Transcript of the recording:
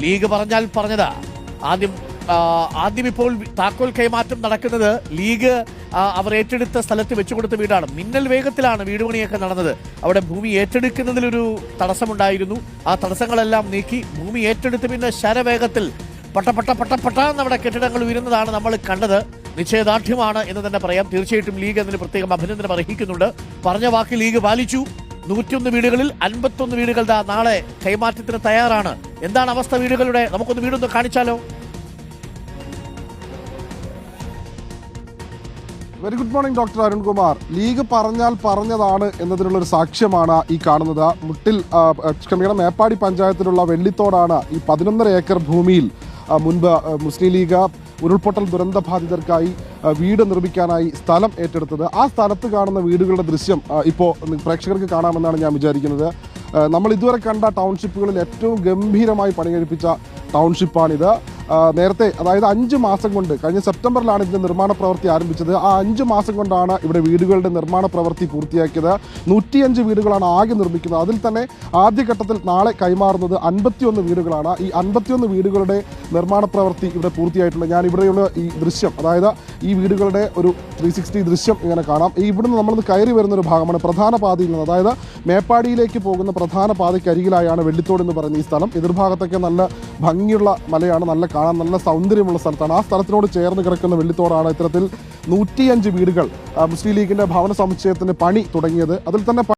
League പറഞ്ഞാൽ പറഞ്ഞതാ. ആദ്യം ഇപ്പോൾ താക്കോൽ കൈമാറ്റം നടക്കുന്നത് ലീഗ് അവർ ഏറ്റെടുത്ത സ്ഥലത്ത് വെച്ചുകൊടുത്ത വീടാണ്. മിന്നൽ വേഗത്തിലാണ് വീട് പണിയൊക്കെ നടന്നത്. അവിടെ ഭൂമി ഏറ്റെടുക്കുന്നതിലൊരു തടസ്സമുണ്ടായിരുന്നു. ആ തടസ്സങ്ങളെല്ലാം നീക്കി ഭൂമി ഏറ്റെടുത്ത് പിന്നെ ശരവേഗത്തിൽ പട്ട നമ്മുടെ കെട്ടിടങ്ങൾ ഉയരുന്നതാണ് നമ്മൾ കണ്ടത്. നിശ്ചയദാർഢ്യമാണ് എന്ന് തന്നെ പറയാം. തീർച്ചയായിട്ടും ലീഗ് അതിന് പ്രത്യേകം അഭിനന്ദനം അർഹിക്കുന്നുണ്ട്. പറഞ്ഞ വാക്ക് ലീഗ് പാലിച്ചു. 101 വീടുകളിൽ 51 വീടുകൾ നാളെ കൈമാറ്റത്തിന് തയ്യാറാണ്. എന്താണ് അവസ്ഥ വീടുകളുടെ? നമുക്കൊന്ന് വീടൊന്ന് കാണിച്ചാലോ? Very good morning doctor Arunkumar. League പറഞ്ഞാൽ പറഞ്ഞതാണ് എന്നതിനുള്ളൊരു സാക്ഷ്യമാണ് ഈ കാണുന്നത്. മേപ്പാടി പഞ്ചായത്തിലുള്ള വെള്ളിത്തോടാണ് ഈ 11.5 ഏക്കർ ഭൂമിയിൽ മുൻപ് മുസ്ലിം ലീഗ് ഉരുൾപൊട്ടൽ ദുരന്ത ബാധിതർക്കായി വീട് നിർമ്മിക്കാനായി സ്ഥലം ഏറ്റെടുത്തത്. ആ സ്ഥലത്ത് കാണുന്ന വീടുകളുടെ ദൃശ്യം ഇപ്പോൾ പ്രേക്ഷകർക്ക് കാണാമെന്നാണ് ഞാൻ വിചാരിക്കുന്നത്. നമ്മൾ ഇതുവരെ കണ്ട ടൗൺഷിപ്പുകളിൽ ഏറ്റവും ഗംഭീരമായി പണി കഴിപ്പിച്ച ടൗൺഷിപ്പാണിത്. നേരത്തെ അതായത് 5 മാസം കൊണ്ട്, കഴിഞ്ഞ സെപ്റ്റംബറിലാണ് ഇതിൻ്റെ നിർമ്മാണ പ്രവൃത്തി ആരംഭിച്ചത്. ആ 5 മാസം കൊണ്ടാണ് ഇവിടെ വീടുകളുടെ നിർമ്മാണ പ്രവൃത്തി പൂർത്തിയാക്കിയത്. 105 വീടുകളാണ് ആകെ നിർമ്മിക്കുന്നത്. അതിൽ തന്നെ ആദ്യഘട്ടത്തിൽ നാളെ കൈമാറുന്നത് 51 വീടുകളാണ്. ഈ 51 വീടുകളുടെ നിർമ്മാണ പ്രവൃത്തി ഇവിടെ പൂർത്തിയായിട്ടുണ്ട്. ഞാൻ ഇവിടെയുള്ള ഈ ദൃശ്യം, അതായത് ഈ വീടുകളുടെ ഒരു 360 ദൃശ്യം ഇങ്ങനെ കാണാം. ഇവിടുന്ന് നമ്മളൊന്ന് കയറി വരുന്നൊരു ഭാഗമാണ് പ്രധാന പാതയിൽ നിന്ന്, അതായത് മേപ്പാടിയിലേക്ക് പോകുന്ന പ്രധാന പാതയ്ക്കരികിലായാണ് വെള്ളിത്തോട് എന്ന് പറയുന്ന ഈ സ്ഥലം. എതിർഭാഗത്തൊക്കെ നല്ല ഭംഗിയുള്ള മലയാണ്, നല്ല കാണാൻ നല്ല സൗന്ദര്യമുള്ള സ്ഥലത്താണ്. ആ സ്ഥലത്തിനോട് ചേർന്ന് കിടക്കുന്ന വെള്ളിത്തോടാണ് ഇത്തരത്തിൽ 105 വീടുകൾ മുസ്ലിം ലീഗിൻ്റെ ഭവന സമുച്ചയത്തിന് പണി തുടങ്ങിയത്. അതിൽ തന്നെ